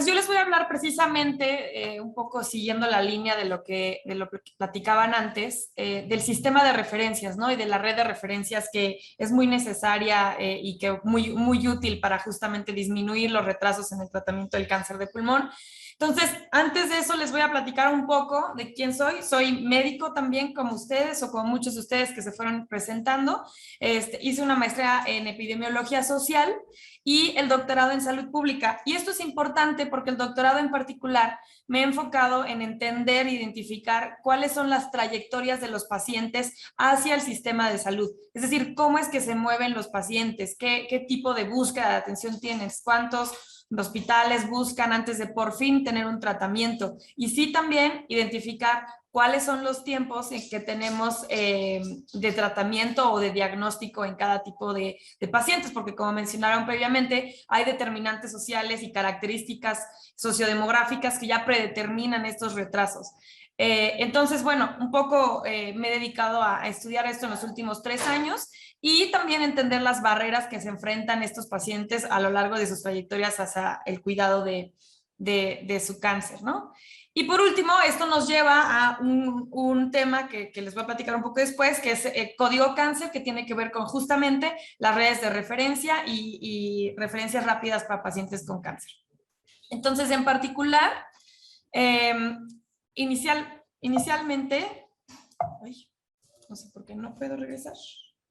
pues yo les voy a hablar precisamente, un poco siguiendo la línea de lo que platicaban antes, del sistema de referencias, ¿no? Y de la red de referencias que es muy necesaria y que muy útil para justamente disminuir los retrasos en el tratamiento del cáncer de pulmón. Entonces, antes de eso les voy a platicar un poco de quién soy. Soy médico también, como ustedes o como muchos de ustedes que se fueron presentando. Hice una maestría en epidemiología social y el doctorado en salud pública. Y esto es importante porque el doctorado en particular me he enfocado en entender e identificar cuáles son las trayectorias de los pacientes hacia el sistema de salud. Es decir, cómo es que se mueven los pacientes, qué tipo de búsqueda de atención tienes, cuántos hospitales buscan antes de por fin tener un tratamiento. Y sí también identificar cuáles son los tiempos en que tenemos de tratamiento o de diagnóstico en cada tipo de pacientes, porque como mencionaron previamente, hay determinantes sociales y características sociodemográficas que ya predeterminan estos retrasos. Entonces, bueno, un poco me he dedicado a estudiar esto en los últimos 3 años y también entender las barreras que se enfrentan estos pacientes a lo largo de sus trayectorias hacia el cuidado de su cáncer, ¿no? Y por último, esto nos lleva a un tema que les voy a platicar un poco después, que es Código Cáncer, que tiene que ver con justamente las redes de referencia y referencias rápidas para pacientes con cáncer. Entonces, en particular, inicialmente, ay, no sé por qué no puedo regresar.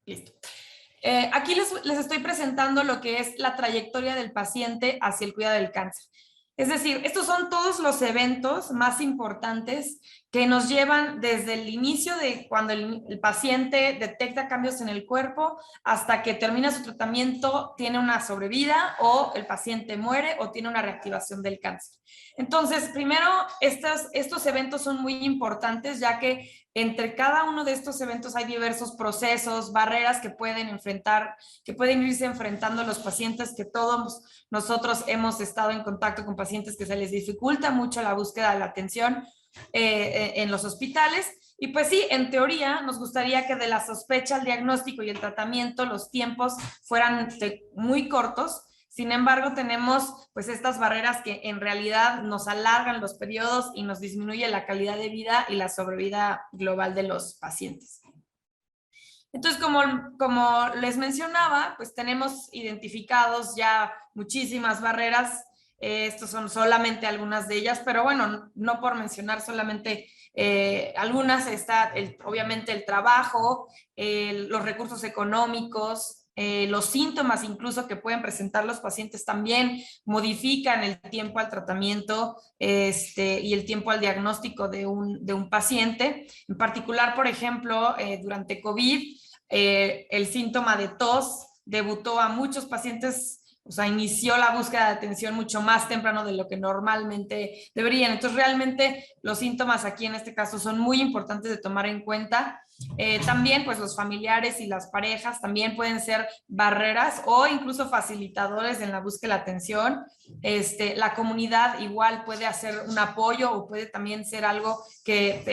Listo. Aquí les estoy presentando lo que es la trayectoria del paciente hacia el cuidado del cáncer. Es decir, estos son todos los eventos más importantes que nos llevan desde el inicio de cuando el paciente detecta cambios en el cuerpo hasta que termina su tratamiento, tiene una sobrevida o el paciente muere o tiene una reactivación del cáncer. Entonces, primero, estos eventos son muy importantes ya que entre cada uno de estos eventos hay diversos procesos, barreras que pueden irse enfrentando los pacientes, que todos nosotros hemos estado en contacto con pacientes que se les dificulta mucho la búsqueda de la atención en los hospitales. Y pues sí, en teoría nos gustaría que de la sospecha al diagnóstico y el tratamiento los tiempos fueran muy cortos. Sin embargo, tenemos pues estas barreras que en realidad nos alargan los periodos y nos disminuye la calidad de vida y la sobrevida global de los pacientes. Entonces, como les mencionaba, pues tenemos identificados ya muchísimas barreras. Estos son solamente algunas de ellas, pero bueno, no por mencionar solamente algunas, está obviamente el trabajo, los recursos económicos, los síntomas incluso que pueden presentar los pacientes también modifican el tiempo al tratamiento y el tiempo al diagnóstico de un paciente. En particular, por ejemplo, durante COVID, el síntoma de tos debutó a muchos pacientes, o sea, inició la búsqueda de atención mucho más temprano de lo que normalmente deberían. Entonces, realmente los síntomas aquí en este caso son muy importantes de tomar en cuenta. También, pues los familiares y las parejas también pueden ser barreras o incluso facilitadores en la búsqueda de la atención. La comunidad igual puede hacer un apoyo o puede también ser algo que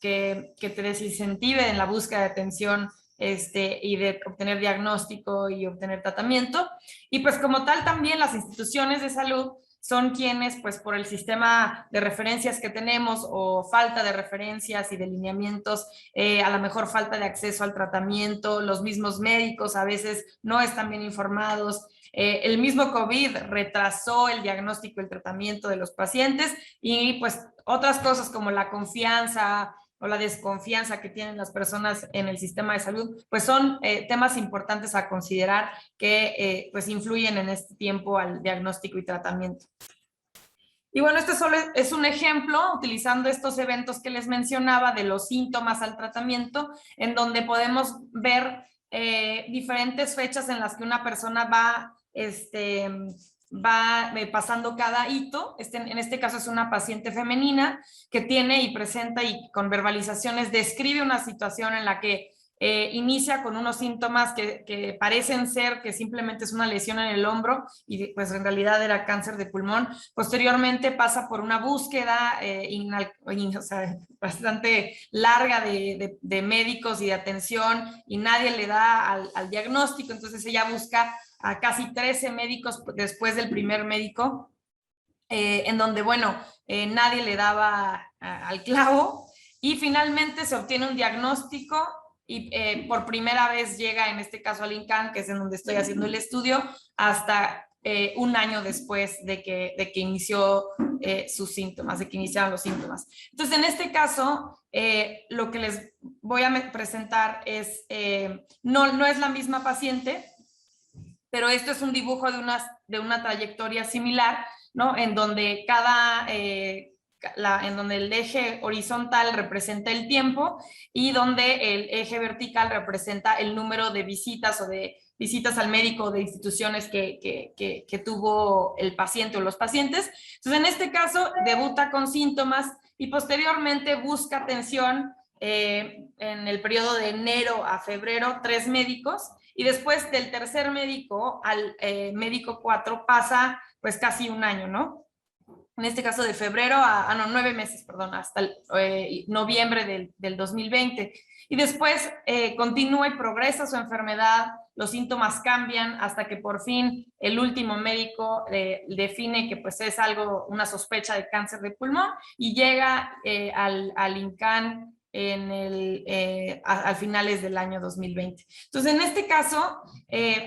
te desincentive en la búsqueda de atención y de obtener diagnóstico y obtener tratamiento. Y pues como tal también las instituciones de salud son quienes, pues por el sistema de referencias que tenemos o falta de referencias y de lineamientos, a lo mejor falta de acceso al tratamiento, los mismos médicos a veces no están bien informados. El mismo COVID retrasó el diagnóstico y el tratamiento de los pacientes y pues otras cosas como la confianza o la desconfianza que tienen las personas en el sistema de salud, pues son temas importantes a considerar que pues influyen en este tiempo al diagnóstico y tratamiento. Y bueno, este solo es un ejemplo, utilizando estos eventos que les mencionaba de los síntomas al tratamiento, en donde podemos ver diferentes fechas en las que una persona va pasando cada hito. En este caso es una paciente femenina que tiene y presenta y con verbalizaciones describe una situación en la que inicia con unos síntomas que parecen ser que simplemente es una lesión en el hombro y pues en realidad era cáncer de pulmón. Posteriormente pasa por una búsqueda o sea, bastante larga de médicos y de atención y nadie le da al diagnóstico. Entonces ella busca a casi 13 médicos después del primer médico en donde, bueno, nadie le daba al clavo y finalmente se obtiene un diagnóstico y por primera vez llega, en este caso, al INCAN, que es en donde estoy haciendo el estudio, hasta un año después de que inició sus síntomas, de que iniciaron los síntomas. Entonces, en este caso, lo que les voy a presentar es, no es la misma paciente, pero esto es un dibujo de una trayectoria similar, ¿no? En donde en donde el eje horizontal representa el tiempo y donde el eje vertical representa el número de visitas o de visitas al médico o de instituciones que tuvo el paciente o los pacientes. Entonces, en este caso, debuta con síntomas y posteriormente busca atención en el periodo de enero a febrero, 3 médicos, y después del tercer médico al médico 4 pasa pues casi un año, ¿no? En este caso de febrero no, 9 meses, perdón, hasta noviembre del 2020. Y después continúa y progresa su enfermedad, los síntomas cambian hasta que por fin el último médico define que pues es una sospecha de cáncer de pulmón y llega al INCAN a finales del año 2020. Entonces, en este caso,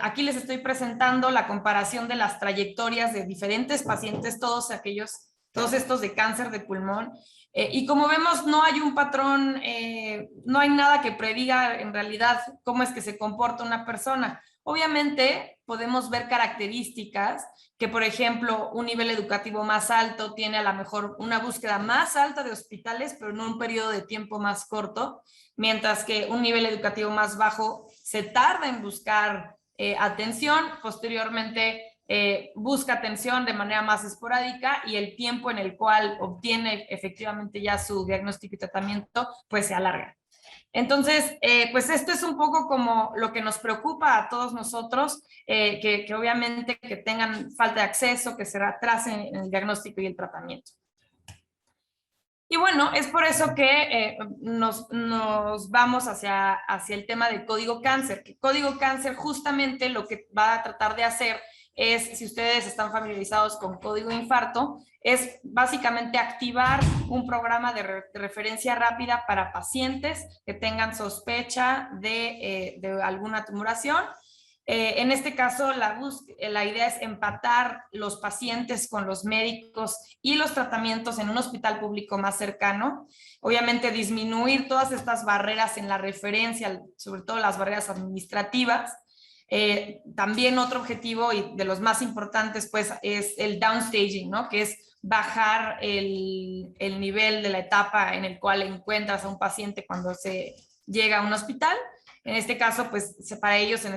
aquí les estoy presentando la comparación de las trayectorias de diferentes pacientes, todos estos de cáncer de pulmón. Y como vemos, no hay un patrón, no hay nada que prediga en realidad cómo es que se comporta una persona. Obviamente podemos ver características que, por ejemplo, un nivel educativo más alto tiene a lo mejor una búsqueda más alta de hospitales, pero en un periodo de tiempo más corto, mientras que un nivel educativo más bajo se tarda en buscar atención, posteriormente busca atención de manera más esporádica y el tiempo en el cual obtiene efectivamente ya su diagnóstico y tratamiento, pues se alarga. Entonces, pues esto es un poco como lo que nos preocupa a todos nosotros, que obviamente que tengan falta de acceso, que se retrasen en el diagnóstico y el tratamiento. Y bueno, es por eso que nos vamos hacia el tema del código cáncer, que código cáncer justamente lo que va a tratar de hacer es, si ustedes están familiarizados con código infarto, es básicamente activar un programa de referencia rápida para pacientes que tengan sospecha de alguna tumoración. En este caso, la idea es empatar los pacientes con los médicos y los tratamientos en un hospital público más cercano. Obviamente, disminuir todas estas barreras en la referencia, sobre todo las barreras administrativas. También otro objetivo y de los más importantes, pues, es el downstaging, ¿no? Que es bajar el nivel de la etapa en el cual encuentras a un paciente cuando se llega a un hospital. En este caso, pues para ello se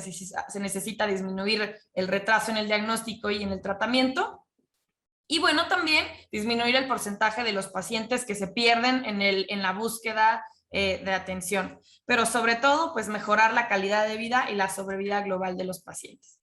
necesita disminuir el retraso en el diagnóstico y en el tratamiento. Y bueno, también disminuir el porcentaje de los pacientes que se pierden en la búsqueda de atención. Pero sobre todo, pues mejorar la calidad de vida y la sobrevida global de los pacientes.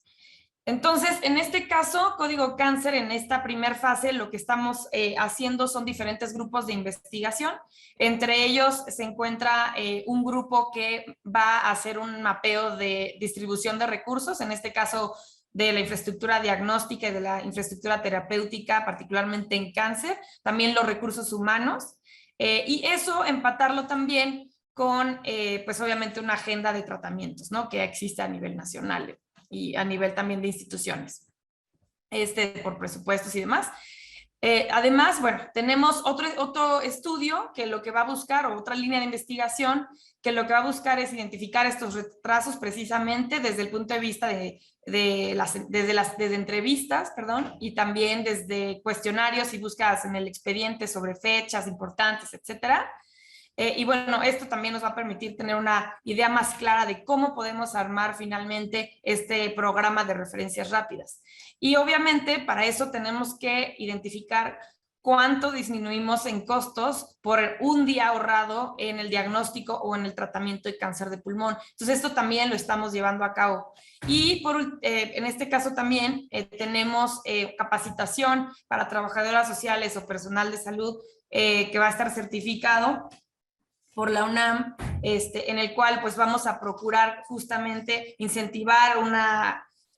Entonces, en este caso, Código Cáncer, en esta primera fase, lo que estamos haciendo son diferentes grupos de investigación. Entre ellos se encuentra un grupo que va a hacer un mapeo de distribución de recursos, en este caso de la infraestructura diagnóstica y de la infraestructura terapéutica, particularmente en cáncer, también los recursos humanos, y eso empatarlo también con, pues obviamente, una agenda de tratamientos, ¿no? Que existe a nivel nacional y a nivel también de instituciones, por presupuestos y demás. Además, bueno, tenemos otro estudio que lo que va a buscar, o otra línea de investigación, que lo que va a buscar es identificar estos retrasos precisamente desde el punto de vista desde entrevistas, perdón, y también desde cuestionarios y búsquedas en el expediente sobre fechas importantes, etcétera. Y bueno, esto también nos va a permitir tener una idea más clara de cómo podemos armar finalmente este programa de referencias rápidas. Y obviamente para eso tenemos que identificar cuánto disminuimos en costos por un día ahorrado en el diagnóstico o en el tratamiento de cáncer de pulmón. Entonces esto también lo estamos llevando a cabo. Y en este caso también tenemos capacitación para trabajadoras sociales o personal de salud que va a estar certificado por la UNAM, en el cual pues vamos a procurar justamente incentivar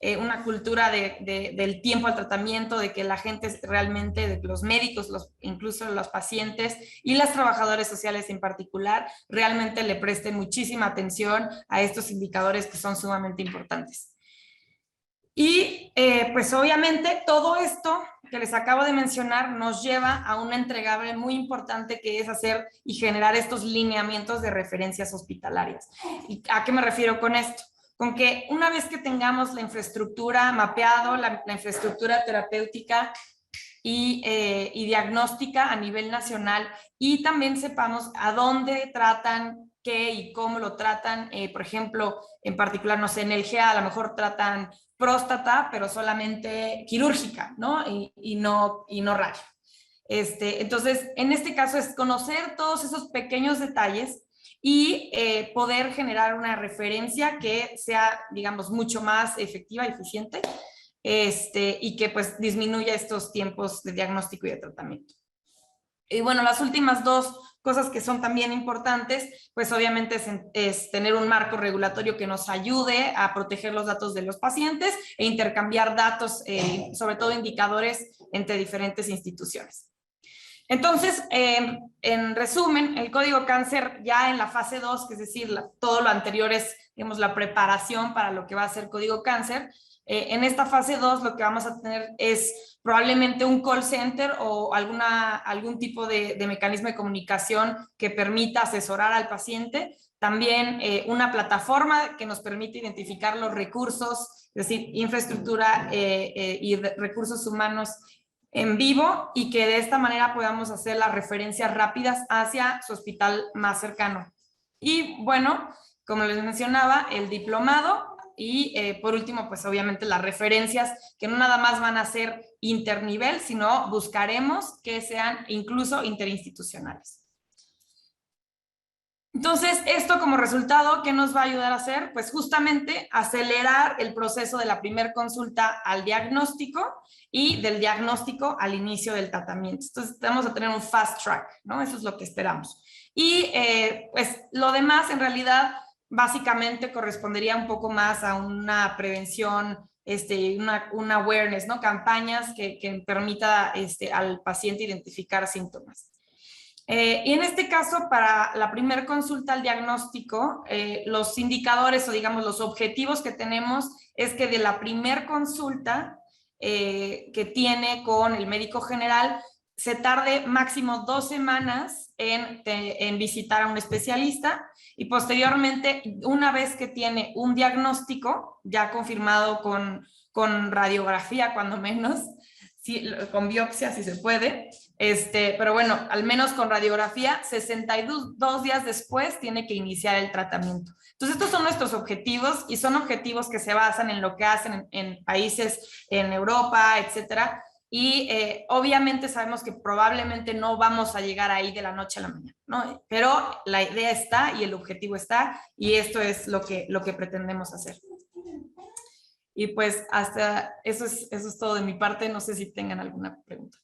una cultura del tiempo al tratamiento, de que la gente realmente, de los médicos, incluso los pacientes y las trabajadoras sociales en particular, realmente le presten muchísima atención a estos indicadores que son sumamente importantes. Y pues obviamente todo esto que les acabo de mencionar nos lleva a una entregable muy importante, que es hacer y generar estos lineamientos de referencias hospitalarias. ¿Y a qué me refiero con esto? Con que una vez que tengamos la infraestructura mapeado, la infraestructura terapéutica y diagnóstica a nivel nacional, y también sepamos a dónde tratan, qué y cómo lo tratan. Por ejemplo, en particular, no sé, en el GA a lo mejor tratan próstata, pero solamente quirúrgica, ¿no? Y no radio. Entonces, en este caso es conocer todos esos pequeños detalles y poder generar una referencia que sea, digamos, mucho más efectiva y eficiente, y que pues disminuya estos tiempos de diagnóstico y de tratamiento. Y bueno, las últimas dos cosas que son también importantes, pues obviamente es tener un marco regulatorio que nos ayude a proteger los datos de los pacientes e intercambiar datos, sobre todo indicadores, entre diferentes instituciones. Entonces, en resumen, el Código Cáncer ya en la fase 2, que es decir, todo lo anterior es, digamos, la preparación para lo que va a ser Código Cáncer. En esta fase 2 lo que vamos a tener es probablemente un call center o algún tipo de mecanismo de comunicación que permita asesorar al paciente. También una plataforma que nos permite identificar los recursos, es decir, infraestructura y recursos humanos en vivo, y que de esta manera podamos hacer las referencias rápidas hacia su hospital más cercano. Y bueno, como les mencionaba, el diplomado y por último, pues obviamente las referencias, que no nada más van a ser internivel, sino buscaremos que sean incluso interinstitucionales. Entonces, esto como resultado, ¿qué nos va a ayudar a hacer? Pues justamente acelerar el proceso de la primera consulta al diagnóstico y del diagnóstico al inicio del tratamiento. Entonces, vamos a tener un fast track, ¿no? Eso es lo que esperamos. Y pues lo demás, en realidad, básicamente correspondería un poco más a una prevención, una awareness, ¿no? Campañas que permita al paciente identificar síntomas. Y en este caso, para la primera consulta al diagnóstico, los indicadores o digamos los objetivos que tenemos es que de la primera consulta que tiene con el médico general, se tarde máximo 2 semanas en visitar a un especialista, y posteriormente, una vez que tiene un diagnóstico ya confirmado con radiografía, cuando menos, con biopsia si se puede, pero bueno, al menos con radiografía, 62 días después tiene que iniciar el tratamiento. Entonces, estos son nuestros objetivos, y son objetivos que se basan en lo que hacen en países en Europa, etcétera. Y obviamente sabemos que probablemente no vamos a llegar ahí de la noche a la mañana, ¿no? Pero la idea está y el objetivo está, y esto es lo que pretendemos hacer. Y pues hasta eso es todo de mi parte. No sé si tengan alguna pregunta.